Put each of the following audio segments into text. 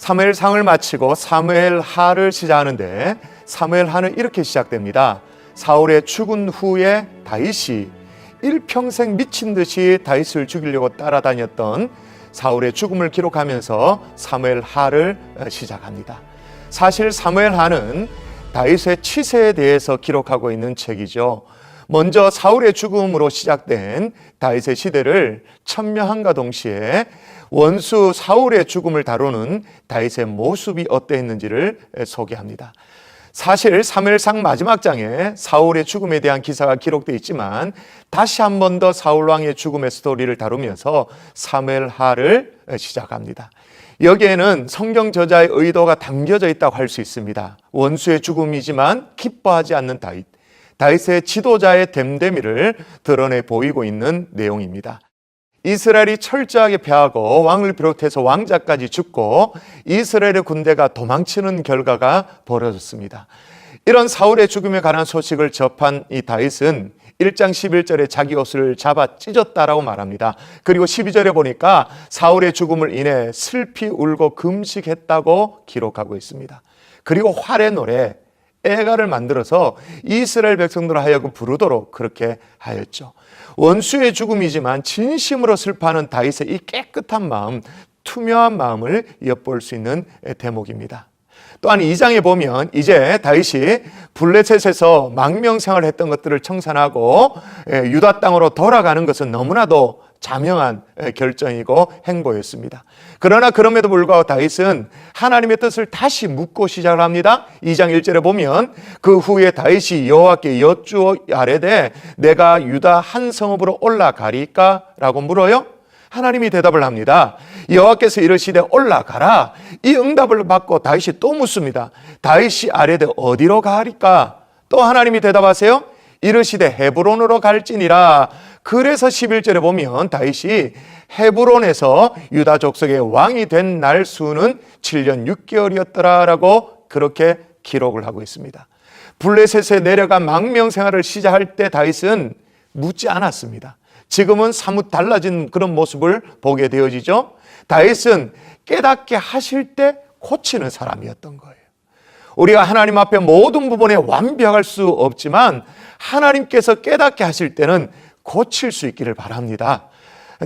사무엘상을 마치고 사무엘하를 시작하는데 사무엘하는 이렇게 시작됩니다. 사울의 죽은 후에 다윗이 일평생 미친 듯이 다윗을 죽이려고 따라다녔던 사울의 죽음을 기록하면서 사무엘하를 시작합니다. 사실 사무엘하는 다윗의 치세에 대해서 기록하고 있는 책이죠. 먼저 사울의 죽음으로 시작된 다윗의 시대를 천명함과 동시에 원수 사울의 죽음을 다루는 다윗의 모습이 어떠했는지를 소개합니다. 사실 사무엘상 마지막 장에 사울의 죽음에 대한 기사가 기록되어 있지만 다시 한 번 더 사울 왕의 죽음의 스토리를 다루면서 사무엘하를 시작합니다. 여기에는 성경 저자의 의도가 담겨져 있다고 할 수 있습니다. 원수의 죽음이지만 기뻐하지 않는 다윗, 다윗의 지도자의 됨됨이를 드러내 보이고 있는 내용입니다. 이스라엘이 철저하게 패하고 왕을 비롯해서 왕자까지 죽고 이스라엘의 군대가 도망치는 결과가 벌어졌습니다. 이런 사울의 죽음에 관한 소식을 접한 이 다윗은 1장 11절에 자기 옷을 잡아 찢었다라고 말합니다. 그리고 12절에 보니까 사울의 죽음을 인해 슬피 울고 금식했다고 기록하고 있습니다. 그리고 활의 노래 애가를 만들어서 이스라엘 백성들을 하여금 부르도록 그렇게 하였죠. 원수의 죽음이지만 진심으로 슬퍼하는 다윗의 이 깨끗한 마음, 투명한 마음을 엿볼 수 있는 대목입니다. 또한 2장에 보면 이제 다윗이 블레셋에서 망명생활을 했던 것들을 청산하고 유다 땅으로 돌아가는 것은 너무나도 자명한 결정이고 행보였습니다. 그러나 그럼에도 불구하고 다윗은 하나님의 뜻을 다시 묻고 시작을 합니다. 2장 1절에 보면 그 후에 다윗이 여호와께 여쭈어 아뢰되 내가 유다 한 성읍으로 올라가리까? 라고 물어요. 하나님이 대답을 합니다. 여호와께서 이르시되 올라가라. 이 응답을 받고 다윗이 또 묻습니다. 다윗이 아뢰되 어디로 가리까? 또 하나님이 대답하세요. 이르시되 헤브론으로 갈지니라. 그래서 11절에 보면 다윗이 헤브론에서 유다 족속의 왕이 된 날 수는 7년 6개월이었더라라고 그렇게 기록을 하고 있습니다. 블레셋에 내려가 망명 생활을 시작할 때 다윗은 묻지 않았습니다. 지금은 사뭇 달라진 그런 모습을 보게 되어지죠. 다윗은 깨닫게 하실 때 고치는 사람이었던 거예요. 우리가 하나님 앞에 모든 부분에 완벽할 수 없지만 하나님께서 깨닫게 하실 때는 고칠 수 있기를 바랍니다.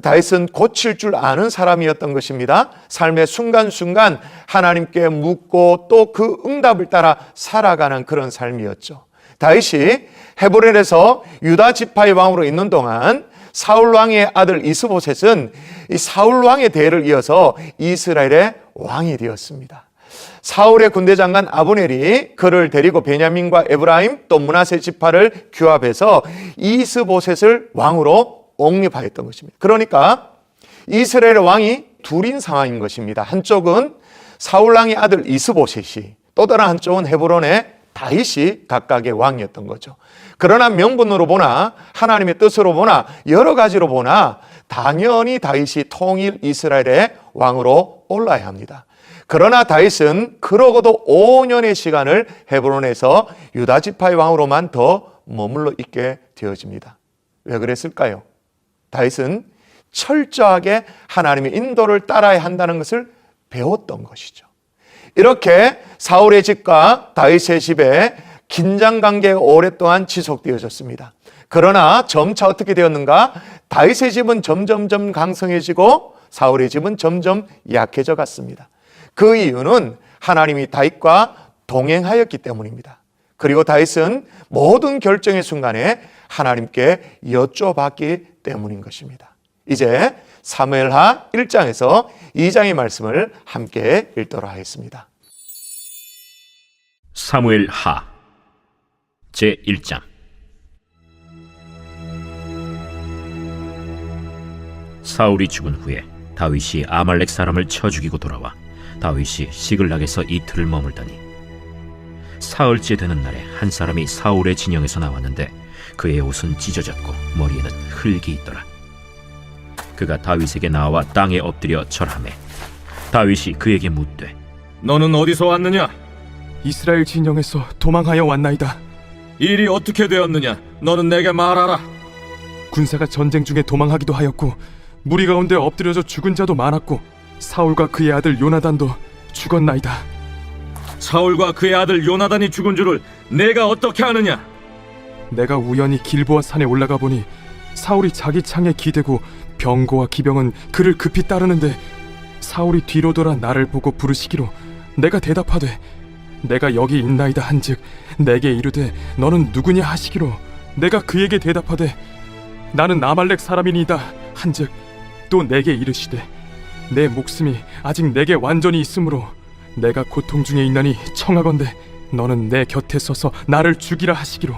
다윗은 고칠 줄 아는 사람이었던 것입니다. 삶의 순간순간 하나님께 묻고 또 그 응답을 따라 살아가는 그런 삶이었죠. 다윗이 헤브론에서 유다 지파의 왕으로 있는 동안 사울 왕의 아들 이스보셋은 이 사울 왕의 대를 이어서 이스라엘의 왕이 되었습니다. 사울의 군대 장관 아브넬이 그를 데리고 베냐민과 에브라임 또 므낫세 지파를 규합해서 이스보셋을 왕으로 옹립하였던 것입니다. 그러니까 이스라엘의 왕이 둘인 상황인 것입니다. 한쪽은 사울 왕의 아들 이스보셋이, 또 다른 한쪽은 헤브론의 다윗이 각각의 왕이었던 거죠. 그러나 명분으로 보나 하나님의 뜻으로 보나 여러 가지로 보나 당연히 다윗이 통일 이스라엘의 왕으로 올라야 합니다. 그러나 다윗은 그러고도 5년의 시간을 헤브론에서 유다 지파의 왕으로만 더 머물러 있게 되어집니다. 왜 그랬을까요? 다윗은 철저하게 하나님의 인도를 따라야 한다는 것을 배웠던 것이죠. 이렇게 사울의 집과 다윗의 집에 긴장관계가 오랫동안 지속되어졌습니다. 그러나 점차 어떻게 되었는가? 다윗의 집은 점점점 강성해지고 사울의 집은 점점 약해져 갔습니다. 그 이유는 하나님이 다윗과 동행하였기 때문입니다. 그리고 다윗은 모든 결정의 순간에 하나님께 여쭤봤기 때문인 것입니다. 이제 사무엘하 1장에서 2장의 말씀을 함께 읽도록 하겠습니다. 사무엘하 제1장. 사울이 죽은 후에 다윗이 아말렉 사람을 쳐 죽이고 돌아와 다윗이 시글락에서 이틀을 머물더니 사흘째 되는 날에 한 사람이 사울의 진영에서 나왔는데 그의 옷은 찢어졌고 머리에는 흙이 있더라. 그가 다윗에게 나와 땅에 엎드려 절하매 다윗이 그에게 묻되 너는 어디서 왔느냐? 이스라엘 진영에서 도망하여 왔나이다. 일이 어떻게 되었느냐? 너는 내게 말하라. 군사가 전쟁 중에 도망하기도 하였고 무리 가운데 엎드려져 죽은 자도 많았고 사울과 그의 아들 요나단도 죽었나이다. 사울과 그의 아들 요나단이 죽은 줄을 내가 어떻게 아느냐? 내가 우연히 길보아 산에 올라가 보니 사울이 자기 창에 기대고 병거와 기병은 그를 급히 따르는데 사울이 뒤로 돌아 나를 보고 부르시기로 내가 대답하되 내가 여기 있나이다 한즉 내게 이르되 너는 누구냐 하시기로 내가 그에게 대답하되 나는 아말렉 사람이니이다 한즉 또 내게 이르시되 내 목숨이 아직 내게 완전히 있으므로 내가 고통 중에 있나니 청하건대 너는 내 곁에 서서 나를 죽이라 하시기로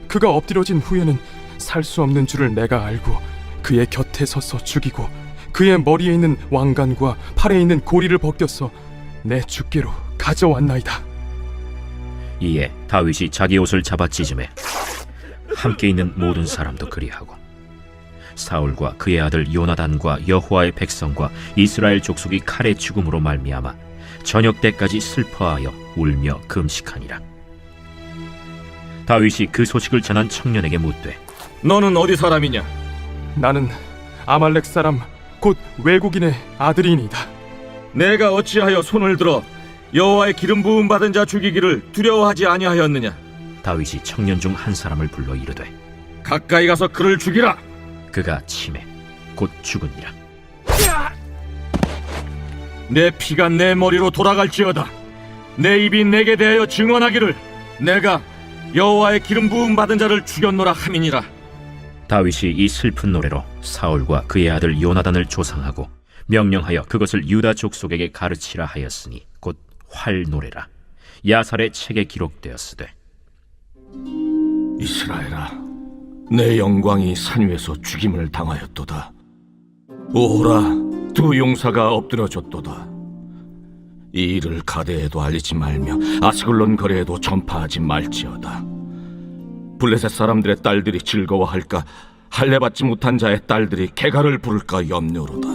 그가 엎드려진 후에는 살 수 없는 줄을 내가 알고 그의 곁에 서서 죽이고 그의 머리에 있는 왕관과 팔에 있는 고리를 벗겨서 내 주께로 가져왔나이다. 이에 다윗이 자기 옷을 잡아 찢음에 함께 있는 모든 사람도 그리하고 사울과 그의 아들 요나단과 여호와의 백성과 이스라엘 족속이 칼에 죽음으로 말미암아 저녁 때까지 슬퍼하여 울며 금식하니라. 다윗이 그 소식을 전한 청년에게 묻되 너는 어디 사람이냐? 나는 아말렉 사람 곧 외국인의 아들이니이다. 내가 어찌하여 손을 들어 여호와의 기름 부음 받은 자 죽이기를 두려워하지 아니하였느냐? 다윗이 청년 중 한 사람을 불러 이르되 가까이 가서 그를 죽이라. 그가 치매 곧 죽으니라. 내 피가 내 머리로 돌아갈지어다. 내 입이 내게 대하여 증언하기를 내가 여호와의 기름 부음 받은 자를 죽였노라 함이니라. 다윗이 이 슬픈 노래로 사울과 그의 아들 요나단을 조상하고 명령하여 그것을 유다 족속에게 가르치라 하였으니 곧 활노래라. 야살의 책에 기록되었으되 이스라엘아, 내 영광이 산 위에서 죽임을 당하였도다. 오호라, 두 용사가 엎드려졌도다. 이 일을 가데에도 알리지 말며 아스글론 거리에도 전파하지 말지어다. 블레셋 사람들의 딸들이 즐거워할까, 할례받지 못한 자의 딸들이 개가를 부를까 염려로다.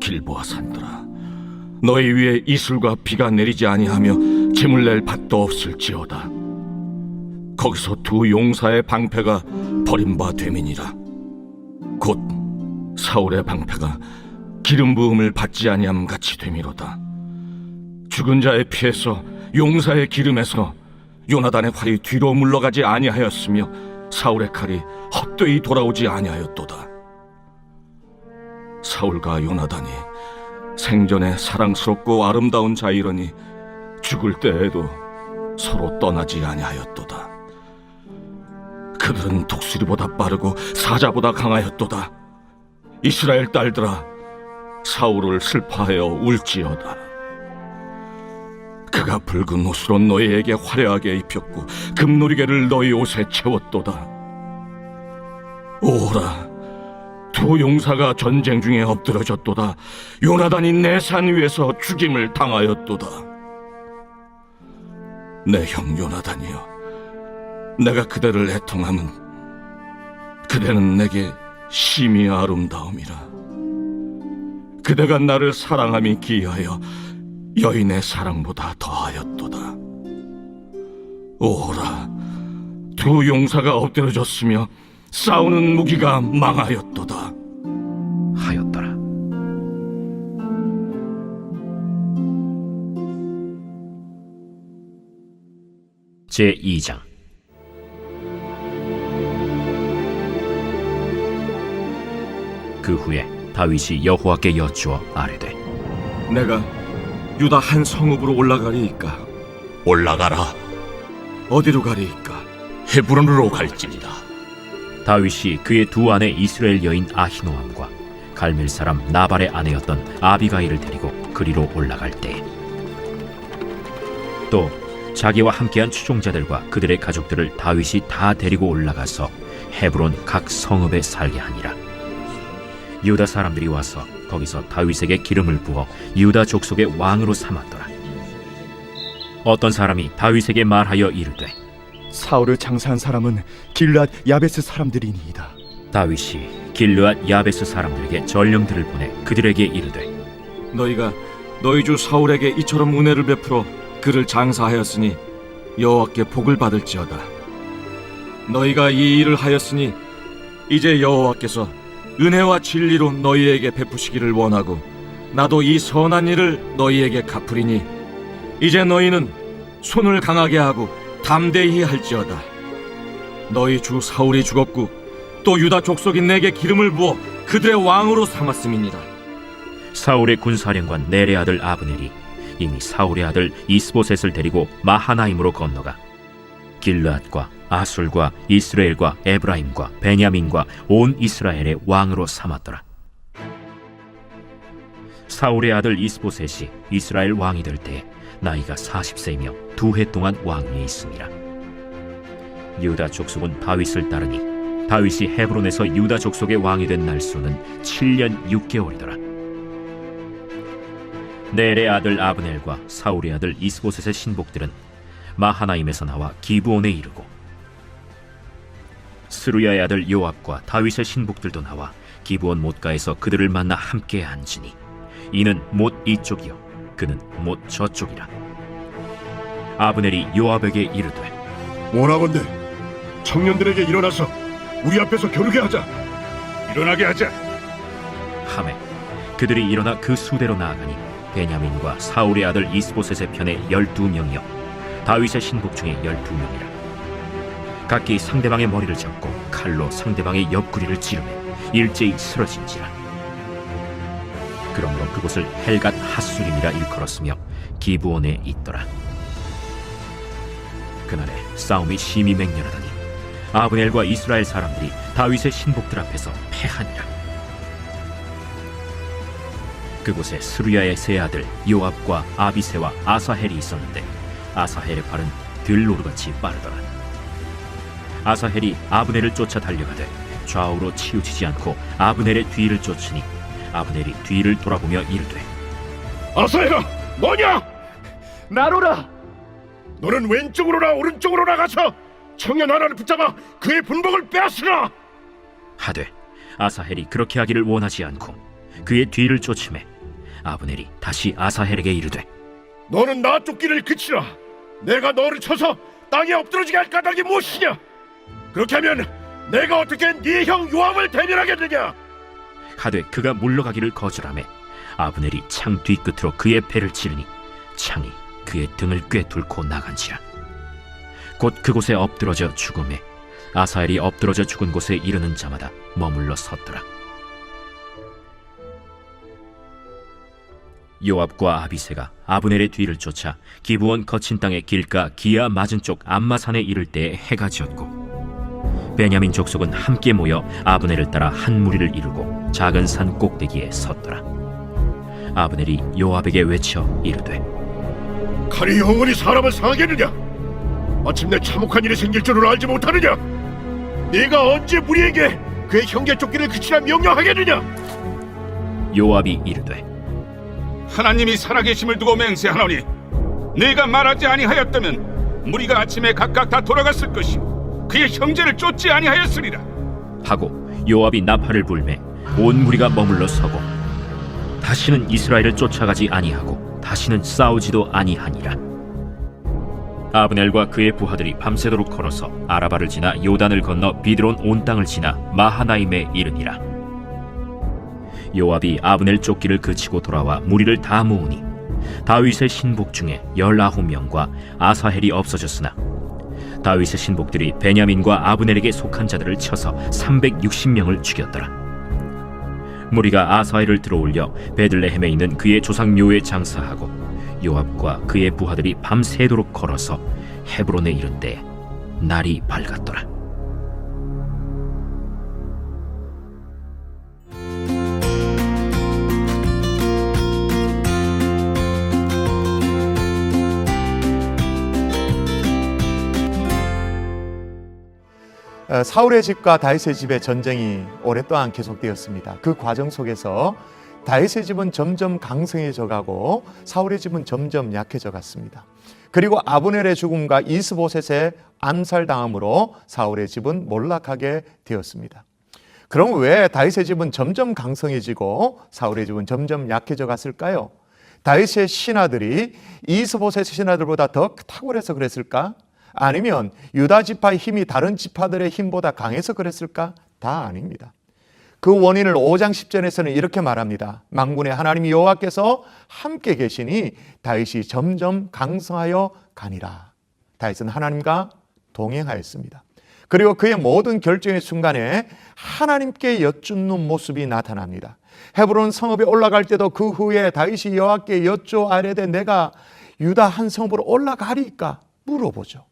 길보아 산들아, 너희 위에 이슬과 비가 내리지 아니하며 짐을 낼 밭도 없을지어다. 거기서 두 용사의 방패가 버림바 됨이니라. 곧 사울의 방패가 기름 부음을 받지 아니함 같이 됨이로다. 죽은 자의 피에서 용사의 기름에서 요나단의 활이 뒤로 물러가지 아니하였으며 사울의 칼이 헛되이 돌아오지 아니하였도다. 사울과 요나단이 생전에 사랑스럽고 아름다운 자이러니 죽을 때에도 서로 떠나지 아니하였도다. 그들은 독수리보다 빠르고 사자보다 강하였도다. 이스라엘 딸들아, 사울을 슬퍼하여 울지어다. 그가 붉은 옷으로 너희에게 화려하게 입혔고 금노리개를 너희 옷에 채웠도다. 오라, 두 용사가 전쟁 중에 엎드러졌도다. 요나단이 내 산 위에서 죽임을 당하였도다. 내 형 요나단이여, 내가 그대를 애통함은 그대는 내게 심히 아름다움이라. 그대가 나를 사랑함이 기이하여 여인의 사랑보다 더하였도다. 오라, 두 용사가 엎드려졌으며 싸우는 무기가 망하였도다. 하였더라. 제2장. 그 후에 다윗이 여호와께 여쭈어 아뢰되 내가 유다 한 성읍으로 올라가리이까? 올라가라. 어디로 가리이까? 헤브론으로 갈지니라. 다윗이 그의 두 아내 이스라엘 여인 아히노암과 갈멜 사람 나발의 아내였던 아비가일을 데리고 그리로 올라갈 때에 또 자기와 함께한 추종자들과 그들의 가족들을 다윗이 다 데리고 올라가서 헤브론 각 성읍에 살게 하니라. 유다 사람들이 와서 거기서 다윗에게 기름을 부어 유다 족속의 왕으로 삼았더라. 어떤 사람이 다윗에게 말하여 이르되 사울을 장사한 사람은 길르앗 야베스 사람들이니이다. 다윗이 길르앗 야베스 사람들에게 전령들을 보내 그들에게 이르되 너희가 너희 주 사울에게 이처럼 은혜를 베풀어 그를 장사하였으니 여호와께 복을 받을지어다. 너희가 이 일을 하였으니 이제 여호와께서 은혜와 진리로 너희에게 베푸시기를 원하고 나도 이 선한 일을 너희에게 갚으리니 이제 너희는 손을 강하게 하고 담대히 할지어다. 너희 주 사울이 죽었고 또 유다 족속인 내게 기름을 부어 그들의 왕으로 삼았음이니라. 사울의 군사령관 넬의 아들 아브넬이 이미 사울의 아들 이스보셋을 데리고 마하나임으로 건너가 길르앗과 아술과 이스라엘과 에브라임과 베냐민과 온 이스라엘의 왕으로 삼았더라. 사울의 아들 이스보셋이 이스라엘 왕이 될 때에 나이가 40세이며 2해 동안 왕위에 있습니다. 유다 족속은 다윗을 따르니 다윗이 헤브론에서 유다 족속의 왕이 된 날수는 7년 6개월이더라. 넬의 아들 아브넬과 사울의 아들 이스보셋의 신복들은 마하나임에서 나와 기브온에 이르고 스루야의 아들 요압과 다윗의 신복들도 나와 기브온 못가에서 그들을 만나 함께 앉으니 이는 못 이쪽이요 그는 못 저쪽이라. 아브넬이 요압에게 이르되 원하건대 청년들에게 일어나서 우리 앞에서 겨루게 하자. 일어나게 하자. 하매 그들이 일어나 그 수대로 나아가니 베냐민과 사울의 아들 이스보셋의 편에 12명이요 다윗의 신복 중에 12명이라. 각기 상대방의 머리를 잡고 칼로 상대방의 옆구리를 찌르매 일제히 쓰러진지라. 그러므로 그곳을 헬갓 핫수림이라 일컬었으며 기브온에 있더라. 그날에 싸움이 심히 맹렬하더니 아브넬과 이스라엘 사람들이 다윗의 신복들 앞에서 패하니라. 그곳에 스루야의 세 아들 요압과 아비새와 아사헬이 있었는데 아사헬의 팔은 들노루같이 빠르더라. 아사헬이 아브넬을 쫓아 달려가되 좌우로 치우치지 않고 아브넬의 뒤를 쫓으니 아브넬이 뒤를 돌아보며 이르되 아사헬아, 뭐냐? 나로라. 너는 왼쪽으로나 오른쪽으로나 가서 청년 하나를 붙잡아 그의 분복을 빼앗으라. 하되 아사헬이 그렇게 하기를 원하지 않고 그의 뒤를 쫓음에 아브넬이 다시 아사헬에게 이르되 너는 나 쫓기를 그치라. 내가 너를 쳐서 땅에 엎드러지게 할 까닭이 무엇이냐? 그렇게 하면 내가 어떻게 네 형 요압을 대면하겠느냐? 하되 그가 물러가기를 거절하매 아브넬이 창 뒤끝으로 그의 배를 찌르니 창이 그의 등을 꿰뚫고 나간지라. 곧 그곳에 엎드러져 죽음에 아사헬이 엎드러져 죽은 곳에 이르는 자마다 머물러 섰더라. 요압과 아비새가 아브넬의 뒤를 쫓아 기브온 거친 땅의 길가 기아 맞은 쪽 암마산에 이를 때에 해가 지었고 베냐민 족속은 함께 모여 아브넬을 따라 한 무리를 이루고 작은 산 꼭대기에 섰더라. 아브넬이 요압에게 외쳐 이르되 칼이 영원히 사람을 상하겠느냐? 마침내 참혹한 일이 생길 줄을 알지 못하느냐? 네가 언제 무리에게 그의 형제 쫓기를 그치라 명령하겠느냐? 요압이 이르되 하나님이 살아계심을 두고 맹세하노니 네가 말하지 아니하였다면 무리가 아침에 각각 다 돌아갔을 것이요 그의 형제를 쫓지 아니하였으리라 하고 요압이 나팔을 불매 온 무리가 머물러 서고 다시는 이스라엘을 쫓아가지 아니하고 다시는 싸우지도 아니하니라. 아브넬과 그의 부하들이 밤새도록 걸어서 아라바를 지나 요단을 건너 비드론 온 땅을 지나 마하나임에 이르니라. 요압이 아브넬 쫓기를 그치고 돌아와 무리를 다 모으니 다윗의 신복 중에 19명과 아사헬이 없어졌으나 다윗의 신복들이 베냐민과 아브넬에게 속한 자들을 쳐서 360명을 죽였더라. 무리가 아사헬을 들어올려 베들레헴에 있는 그의 조상 묘에 장사하고 요압과 그의 부하들이 밤새도록 걸어서 헤브론에 이를 때 날이 밝았더라. 사울의 집과 다윗의 집의 전쟁이 오랫동안 계속되었습니다. 그 과정 속에서 다윗의 집은 점점 강성해져 가고 사울의 집은 점점 약해져 갔습니다. 그리고 아브넬의 죽음과 이스보셋의 암살당함으로 사울의 집은 몰락하게 되었습니다. 그럼 왜 다윗의 집은 점점 강성해지고 사울의 집은 점점 약해져 갔을까요? 다윗의 신하들이 이스보셋의 신하들보다 더 탁월해서 그랬을까? 아니면 유다 지파의 힘이 다른 지파들의 힘보다 강해서 그랬을까? 다 아닙니다. 그 원인을 5장 10절에서는 이렇게 말합니다. 만군의 하나님 여호와께서 함께 계시니 다윗이 점점 강성하여 가니라. 다윗은 하나님과 동행하였습니다. 그리고 그의 모든 결정의 순간에 하나님께 여쭙는 모습이 나타납니다. 헤브론 성읍에 올라갈 때도 그 후에 다윗이 여호와께 여쭈아뢰되 내가 유다 한 성읍으로 올라가리까 물어보죠.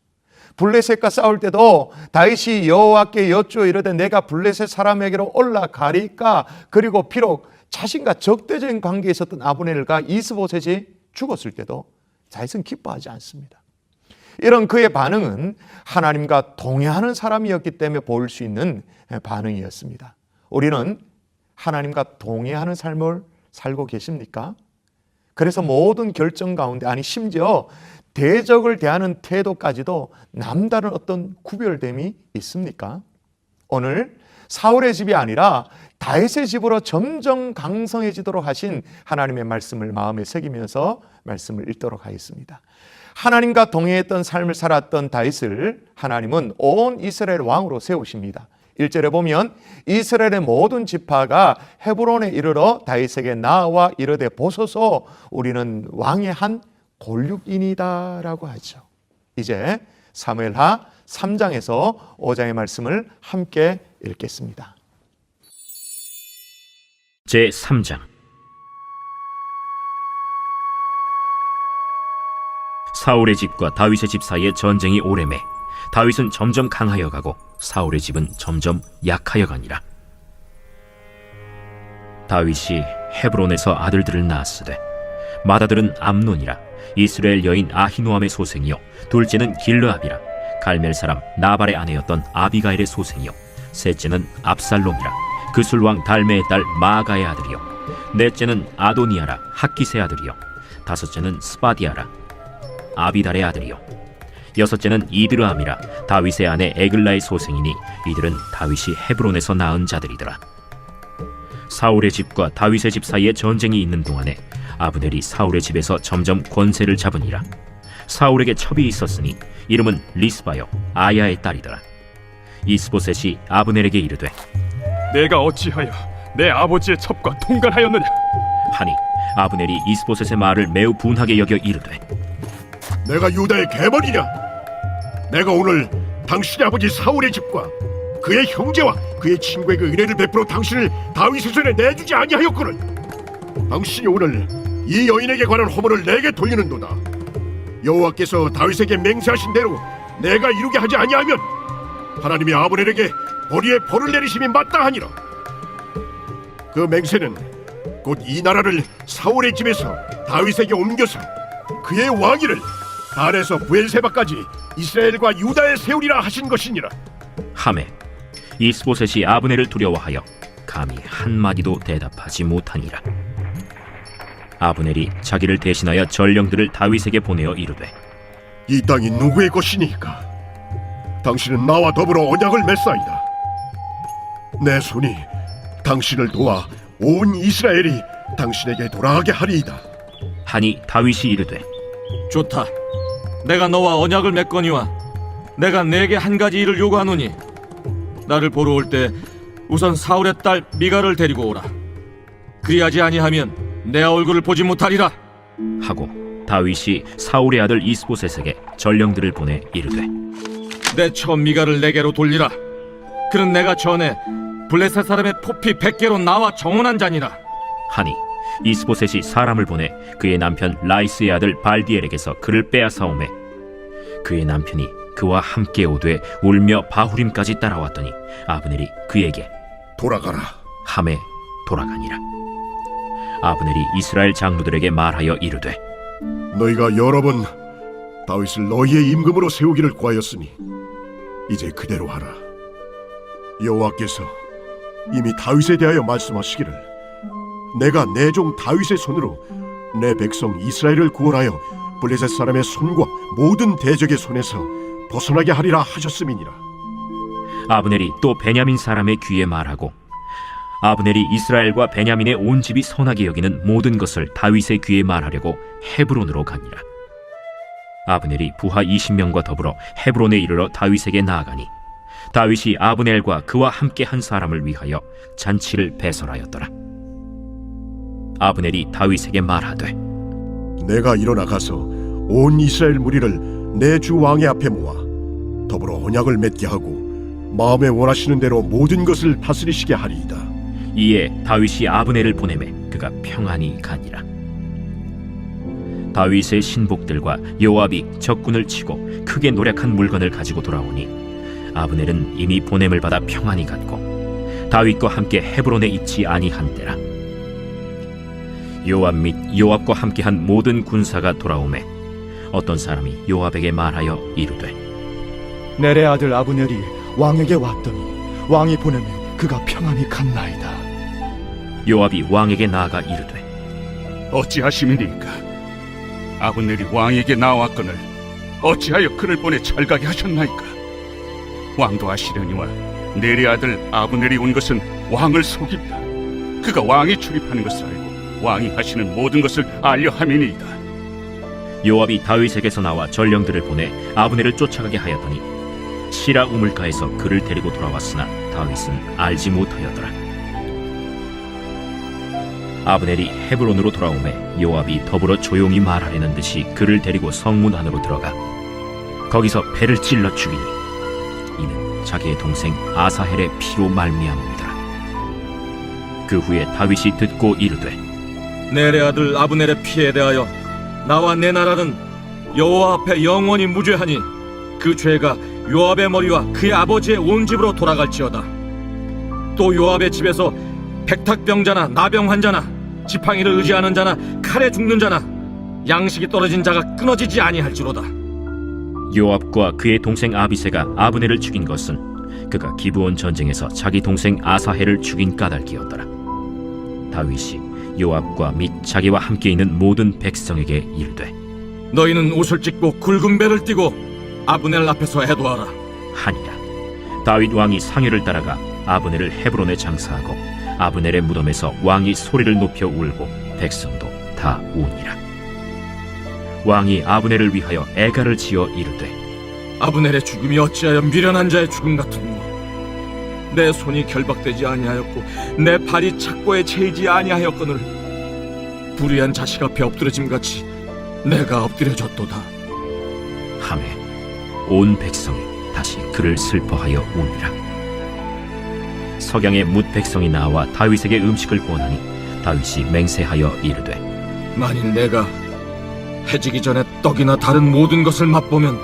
블레셋과 싸울 때도 다윗이 여호와께 여쭈어 이르되 내가 블레셋 사람에게로 올라가리까. 그리고 비록 자신과 적대적인 관계에 있었던 아브넬과 이스보셋이 죽었을 때도 다윗은 기뻐하지 않습니다. 이런 그의 반응은 하나님과 동행하는 사람이었기 때문에 보일 수 있는 반응이었습니다. 우리는 하나님과 동행하는 삶을 살고 계십니까? 그래서 모든 결정 가운데, 아니 심지어 대적을 대하는 태도까지도 남다른 어떤 구별됨이 있습니까? 오늘 사울의 집이 아니라 다윗의 집으로 점점 강성해지도록 하신 하나님의 말씀을 마음에 새기면서 말씀을 읽도록 하겠습니다. 하나님과 동행했던 삶을 살았던 다윗을 하나님은 온 이스라엘 왕으로 세우십니다. 1절에 보면 이스라엘의 모든 지파가 헤브론에 이르러 다윗에게 나와 이르되 보소서 우리는 왕의 한 골육인이다 라고 하죠. 이제 사무엘하 3장에서 5장의 말씀을 함께 읽겠습니다. 제3장. 사울의 집과 다윗의 집 사이에 전쟁이 오래매 다윗은 점점 강하여 가고 사울의 집은 점점 약하여 가니라. 다윗이 헤브론에서 아들들을 낳았으되 맏아들은 암논이라 이스라엘 여인 아히노암의 소생이요 둘째는 길르압이라 갈멜 사람 나발의 아내였던 아비가일의 소생이요 셋째는 압살롬이라 그술왕 달메의 딸 마아가의 아들이요 넷째는 아도니아라 학기스의 아들이요 다섯째는 스바디아라 아비달의 아들이요 여섯째는 이드르함이라 다윗의 아내 에글라의 소생이니 이들은 다윗이 헤브론에서 낳은 자들이더라. 사울의 집과 다윗의 집 사이에 전쟁이 있는 동안에 아브넬이 사울의 집에서 점점 권세를 잡으니라. 사울에게 첩이 있었으니 이름은 리스바요 아야의 딸이더라. 이스보셋이 아브넬에게 이르되 내가 어찌하여 내 아버지의 첩과 통관하였느냐 하니 아브넬이 이스보셋의 말을 매우 분하게 여겨 이르되 내가 유다의 개벌이냐? 내가 오늘 당신의 아버지 사울의 집과 그의 형제와 그의 친구에게 은혜를 베풀어 당신을 다윗의 손에 내주지 아니하였거늘. 당신이 오늘 이 여인에게 관한 허물을 내게 돌리는도다. 여호와께서 다윗에게 맹세하신 대로 내가 이루게 하지 아니하면 하나님이 아브넬에게 벌이에 벌을 내리심이 마땅하니라. 그 맹세는 곧 이 나라를 사울의 집에서 다윗에게 옮겨서 그의 왕위를 단에서 부엘세바까지 이스라엘과 유다에 세우리라 하신 것이니라. 하매 이스보셋이 아브넬을 두려워하여 감히 한마디도 대답하지 못하니라. 아브넬이 자기를 대신하여 전령들을 다윗에게 보내어 이르되 이 땅이 누구의 것이니까? 당신은 나와 더불어 언약을 맺사이다. 내 손이 당신을 도와 온 이스라엘이 당신에게 돌아가게 하리이다. 하니 다윗이 이르되 좋다. 내가 너와 언약을 맺거니와 내가 내게 한 가지 일을 요구하노니 나를 보러 올 때 우선 사울의 딸 미갈을 데리고 오라. 그리하지 아니하면 내 얼굴을 보지 못하리라. 하고 다윗이 사울의 아들 이스보셋에게 전령들을 보내 이르되 내 처 미갈을 내게로 돌리라. 그는 내가 전에 블레셋 사람의 포피 100개로 나와 정언한 자니라. 하니 이스보셋이 사람을 보내 그의 남편 라이스의 아들 발디엘에게서 그를 빼앗아오매 그의 남편이 그와 함께 오되 울며 바후림까지 따라왔더니 아브넬이 그에게 돌아가라. 함에 돌아가니라. 아브넬이 이스라엘 장로들에게 말하여 이르되 너희가 여러 번 다윗을 너희의 임금으로 세우기를 구하였으니 이제 그대로 하라. 여호와께서 이미 다윗에 대하여 말씀하시기를 내가 내 종 다윗의 손으로 내 백성 이스라엘을 구원하여 블레셋 사람의 손과 모든 대적의 손에서 벗어나게 하리라 하셨음이니라. 아브넬이 또 베냐민 사람의 귀에 말하고 아브넬이 이스라엘과 베냐민의 온 집이 선하게 여기는 모든 것을 다윗의 귀에 말하려고 헤브론으로 가니라. 아브넬이 부하 20명과 더불어 헤브론에 이르러 다윗에게 나아가니 다윗이 아브넬과 그와 함께 한 사람을 위하여 잔치를 배설하였더라. 아브넬이 다윗에게 말하되 내가 일어나 가서 온 이스라엘 무리를 내 주 왕의 앞에 모아 더불어 언약을 맺게 하고 마음에 원하시는 대로 모든 것을 다스리시게 하리이다. 이에 다윗이 아브넬을 보내매 그가 평안히 가니라. 다윗의 신복들과 요압이 적군을 치고 크게 노력한 물건을 가지고 돌아오니 아브넬은 이미 보냄을 받아 평안히 갔고 다윗과 함께 헤브론에 있지 아니한 때라. 요압 및 요압과 함께한 모든 군사가 돌아오매 어떤 사람이 요압에게 말하여 이르되 넬의 아들 아브넬이 왕에게 왔더니 왕이 보내매 그가 평안히 갔나이다. 요압이 왕에게 나아가 이르되 어찌하심이니까? 아브넬이 왕에게 나왔거늘 어찌하여 그를 보내 잘가게 하셨나이까? 왕도 아시려니와 넬의 아들 아브넬이 온 것은 왕을 속입니다. 그가 왕이 출입하는 것을 알고 왕이 하시는 모든 것을 알려 함이니이다. 요압이 다윗에게서 나와 전령들을 보내 아브넬을 쫓아가게 하였더니 시라 우물가에서 그를 데리고 돌아왔으나 다윗은 알지 못하였더라. 아브넬이 헤브론으로 돌아오매 요압이 더불어 조용히 말하려는 듯이 그를 데리고 성문 안으로 들어가 거기서 배를 찔러 죽이니 이는 자기의 동생 아사헬의 피로 말미암음이더라. 그 후에 다윗이 듣고 이르되 넬의 아들 아브넬의 피에 대하여 나와 내 나라는 여호와 앞에 영원히 무죄하니 그 죄가 요압의 머리와 그의 아버지의 온 집으로 돌아갈지어다. 또 요압의 집에서 백탁병자나 나병 환자나 지팡이를 의지하는 자나 칼에 죽는 자나 양식이 떨어진 자가 끊어지지 아니할지로다. 요압과 그의 동생 아비새가 아브넬을 죽인 것은 그가 기브온 전쟁에서 자기 동생 아사헬을 죽인 까닭이었더라. 다윗이 요압과 및 자기와 함께 있는 모든 백성에게 이르되 너희는 옷을 찢고 굵은 배를 띠고 아브넬 앞에서 해도하라 하니라. 다윗 왕이 상회를 따라가 아브넬을 헤브론에 장사하고 아브넬의 무덤에서 왕이 소리를 높여 울고 백성도 다 우니라. 왕이 아브넬을 위하여 애가를 지어 이르되 아브넬의 죽음이 어찌하여 미련한 자의 죽음 같으뇨. 내 손이 결박되지 아니하였고 내 발이 착고에 채이지 아니하였거늘 불의한 자식 앞에 엎드러짐같이 내가 엎드려졌도다. 하매 온 백성이 다시 그를 슬퍼하여 우니라. 석양의 뭇 백성이 나와 다윗에게 음식을 구원하니 다윗이 맹세하여 이르되 만일 내가 해지기 전에 떡이나 다른 모든 것을 맛보면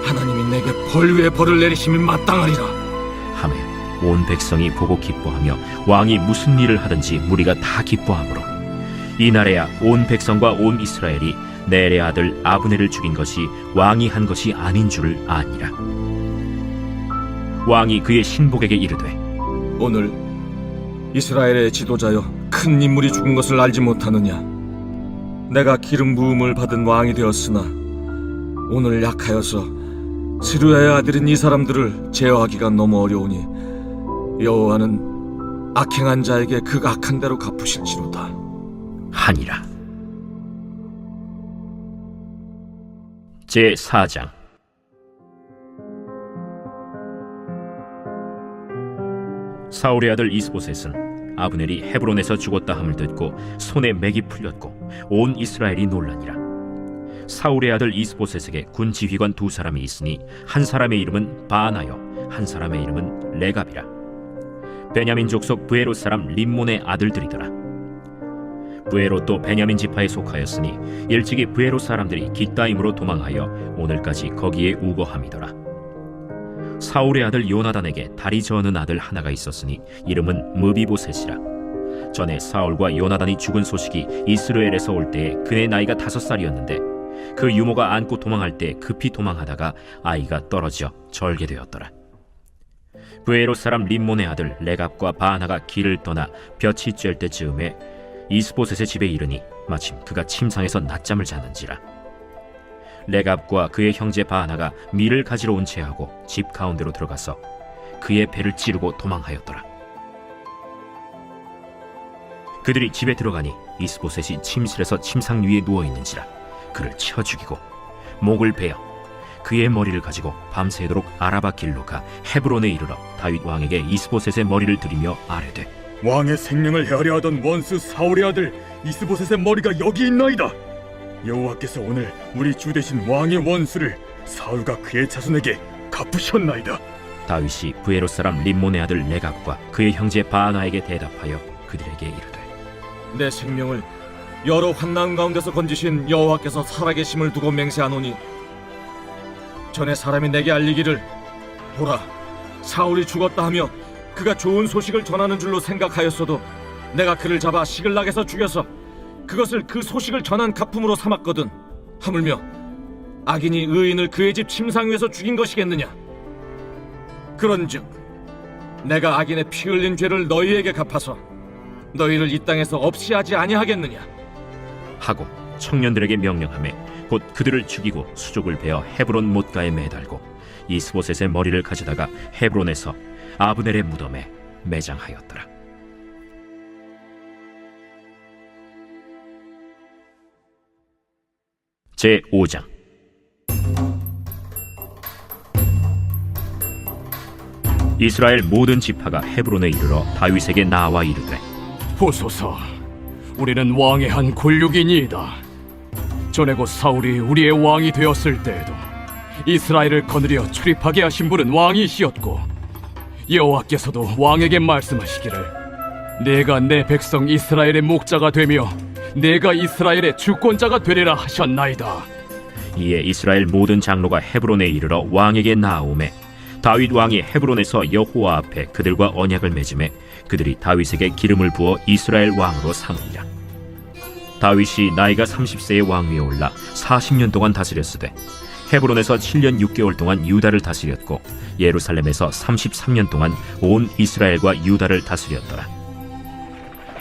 하나님이 내게 벌 위에 벌을 내리심이 마땅하리라. 하매 온 백성이 보고 기뻐하며 왕이 무슨 일을 하든지 무리가 다 기뻐하므로 이날에야 온 백성과 온 이스라엘이 넬의 아들 아브넬을 죽인 것이 왕이 한 것이 아닌 줄을 아니라. 왕이 그의 신복에게 이르되 오늘 이스라엘의 지도자여 큰 인물이 죽은 것을 알지 못하느냐. 내가 기름 부음을 받은 왕이 되었으나 오늘 약하여서 스루야의 아들인 이 사람들을 제어하기가 너무 어려우니 여호와는 악행한 자에게 그 악한 대로 갚으실지로다 하니라. 제4장. 사울의 아들 이스보셋은 아브넬이 헤브론에서 죽었다 함을 듣고 손에 맥이 풀렸고 온 이스라엘이 놀라니라. 사울의 아들 이스보셋에게 군 지휘관 두 사람이 있으니 한 사람의 이름은 바나요 한 사람의 이름은 레갑이라. 베냐민 족속 브에롯 사람 림몬의 아들들이더라. 브에롯도 베냐민 지파에 속하였으니 일찍이 브에롯 사람들이 깃다임으로 도망하여 오늘까지 거기에 우거함이더라. 사울의 아들 요나단에게 다리 저는 아들 하나가 있었으니 이름은 무비보셋이라. 전에 사울과 요나단이 죽은 소식이 이스라엘에서 올 때에 그의 나이가 5살이었는데 그 유모가 안고 도망할 때 급히 도망하다가 아이가 떨어져 절개되었더라. 브에롯 사람 림몬의 아들 레갑과 바나가 길을 떠나 볕이 쬐을 때쯤에 이스보셋의 집에 이르니 마침 그가 침상에서 낮잠을 자는지라. 레갑과 그의 형제 바나가 밀을 가지러 온 채하고 집 가운데로 들어가서 그의 배를 찌르고 도망하였더라. 그들이 집에 들어가니 이스보셋이 침실에서 침상 위에 누워 있는지라 그를 쳐 죽이고 목을 베어 그의 머리를 가지고 밤새도록 아라바 길로 가 헤브론에 이르러 다윗 왕에게 이스보셋의 머리를 들이며 아뢰되 왕의 생명을 헤아려 하던 원수 사울의 아들 이스보셋의 머리가 여기 있나이다. 여호와께서 오늘 우리 주 대신 왕의 원수를 사울과 그의 자손에게 갚으셨나이다. 다윗이 부에롯 사람 림몬의 아들 레갑과 그의 형제 바나에게 대답하여 그들에게 이르되 내 생명을 여러 환난 가운데서 건지신 여호와께서 살아계심을 두고 맹세하노니 전에 사람이 내게 알리기를 보라 사울이 죽었다 하며 그가 좋은 소식을 전하는 줄로 생각하였어도 내가 그를 잡아 시글락에서 죽여서 그것을 그 소식을 전한 가품으로 삼았거든. 하물며 악인이 의인을 그의 집 침상 위에서 죽인 것이겠느냐. 그런즉 내가 악인의 피 흘린 죄를 너희에게 갚아서 너희를 이 땅에서 없이 하지 아니하겠느냐 하고 청년들에게 명령하매 곧 그들을 죽이고 수족을 베어 헤브론 못가에 매달고 이스보셋의 머리를 가져다가 헤브론에서 아브넬의 무덤에 매장하였더라. 제 5장. 이스라엘 모든 지파가 헤브론에 이르러 다윗에게 나와 이르되 보소서, 우리는 왕의 한 골육이니이다. 전에 곧 사울이 우리의 왕이 되었을 때에도 이스라엘을 거느려 출입하게 하신 분은 왕이시었고 여호와께서도 왕에게 말씀하시기를 내가 내 백성 이스라엘의 목자가 되며 내가 이스라엘의 주권자가 되리라 하셨나이다. 이에 이스라엘 모든 장로가 헤브론에 이르러 왕에게 나아오매 다윗 왕이 헤브론에서 여호와 앞에 그들과 언약을 맺음에 그들이 다윗에게 기름을 부어 이스라엘 왕으로 삼으니라. 다윗이 나이가 30세의 왕 위에 올라 40년 동안 다스렸으되 헤브론에서 7년 6개월 동안 유다를 다스렸고 예루살렘에서 33년 동안 온 이스라엘과 유다를 다스렸더라.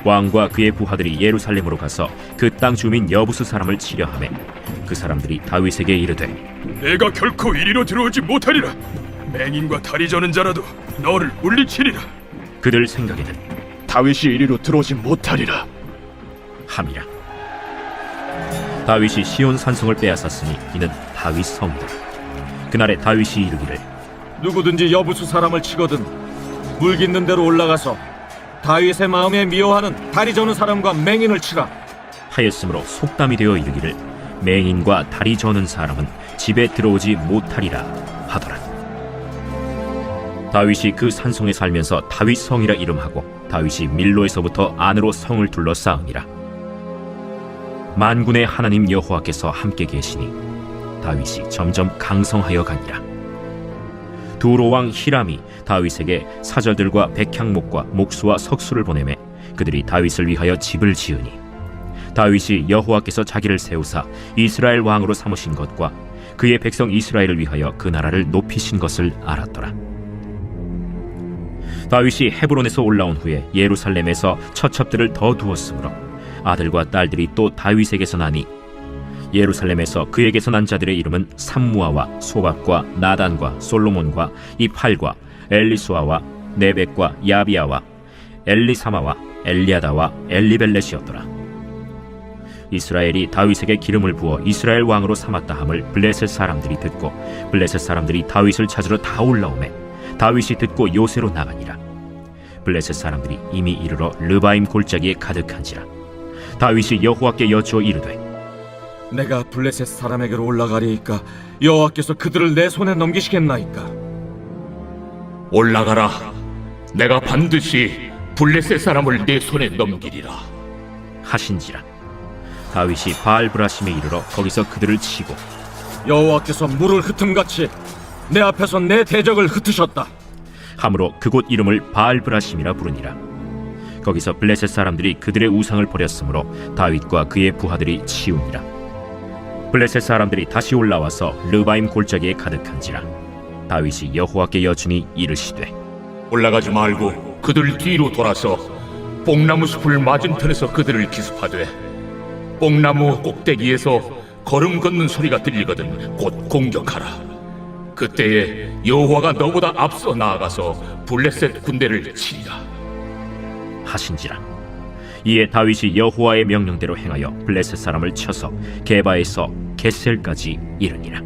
왕과 그의 부하들이 예루살렘으로 가서 그 땅 주민 여부수 사람을 치려하매 그 사람들이 다윗에게 이르되 내가 결코 이리로 들어오지 못하리라. 맹인과 다리 저는 자라도 너를 물리치리라. 그들 생각에는 다윗이 이리로 들어오지 못하리라 함이라. 다윗이 시온 산성을 빼앗았으니 이는 다윗 성이다. 그날에 다윗이 이르기를 누구든지 여부수 사람을 치거든 물깃는 대로 올라가서 다윗의 마음에 미워하는 다리 저는 사람과 맹인을 치라 하였으므로 속담이 되어 이르기를 맹인과 다리 저는 사람은 집에 들어오지 못하리라 하더라. 다윗이 그 산성에 살면서 다윗 성이라 이름하고 다윗이 밀로에서부터 안으로 성을 둘러싸음이라. 만군의 하나님 여호와께서 함께 계시니 다윗이 점점 강성하여 가니라. 두로 왕 히람이 다윗에게 사절들과 백향목과 목수와 석수를 보내매 그들이 다윗을 위하여 집을 지으니 다윗이 여호와께서 자기를 세우사 이스라엘 왕으로 삼으신 것과 그의 백성 이스라엘을 위하여 그 나라를 높이신 것을 알았더라. 다윗이 헤브론에서 올라온 후에 예루살렘에서 처첩들을 더 두었으므로 아들과 딸들이 또 다윗에게서 나니 예루살렘에서 그에게서 난 자들의 이름은 삼무아와 소박과 나단과 솔로몬과 이팔과 엘리수아와 네벡과 야비아와 엘리사마와 엘리아다와 엘리벨렛이었더라. 이스라엘이 다윗에게 기름을 부어 이스라엘 왕으로 삼았다 함을 블레셋 사람들이 듣고 블레셋 사람들이 다윗을 찾으러 다 올라오매 다윗이 듣고 요새로 나가니라. 블레셋 사람들이 이미 이르러 르바임 골짜기에 가득한지라. 다윗이 여호와께 여쭈어 이르되 내가 블레셋 사람에게로 올라가리이까 여호와께서 그들을 내 손에 넘기시겠나이까 올라가라. 내가 반드시 블레셋 사람을 내 손에 넘기리라 하신지라. 다윗이 바알브라심에 이르러 거기서 그들을 치고 여호와께서 물을 흩음같이 내 앞에서 내 대적을 흩으셨다 함으로 그곳 이름을 바알브라심이라 부르니라. 거기서 블레셋 사람들이 그들의 우상을 버렸으므로 다윗과 그의 부하들이 치우니라. 블레셋 사람들이 다시 올라와서 르바임 골짜기에 가득한지라. 다윗이 여호와께 여쭈니 이르시되 올라가지 말고 그들 뒤로 돌아서 뽕나무 숲을 맞은편에서 그들을 기습하되 뽕나무 꼭대기에서 걸음 걷는 소리가 들리거든 곧 공격하라. 그때에 여호와가 너보다 앞서 나아가서 블레셋 군대를 치리라 하신지라. 이에 다윗이 여호와의 명령대로 행하여 블레셋 사람을 쳐서 게바에서 겟셀까지 이르니라.